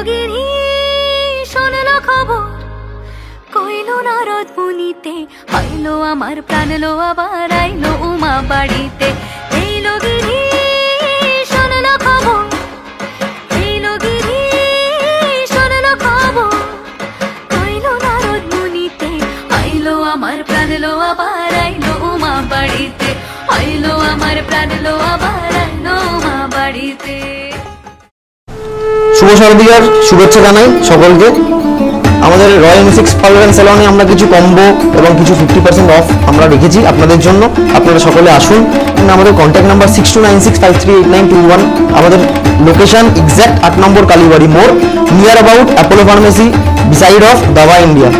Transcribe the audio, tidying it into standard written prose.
গিরি শোনলো খবর, কইলো নারদ মুনিতে, আইলো আমার প্রাণ লো আবার আইলো উমা বাড়িতে। এইলো গিরি শোনলো খবর, এইলো গিরি শোনলো খবর, কইলো নারদ মুনিতে, আইলো আমার প্রাণ লো আবার আইলো উমা বাড়িতে, আইলো আমার প্রাণ লো আবার আইলো উমা বাড়িতে। শুভ শারদীয়ার শুভেচ্ছা জানাই সকলকে। আমাদের রয়্যাল মিউজিক্স পার্লার অ্যান্ড স্যালনে আমরা কিছু কম্বো এবং কিছু 50% অফ আমরা রেখেছি আপনাদের জন্য। আপনারা সকলে আসুন। আমাদের কন্ট্যাক্ট নাম্বার 6296538921। আমাদের লোকেশন এক্স্যাক্ট 8 নম্বর কালীবাড়ি মোড়, near about Apollo pharmacy, beside of দাবা ইন্ডিয়া।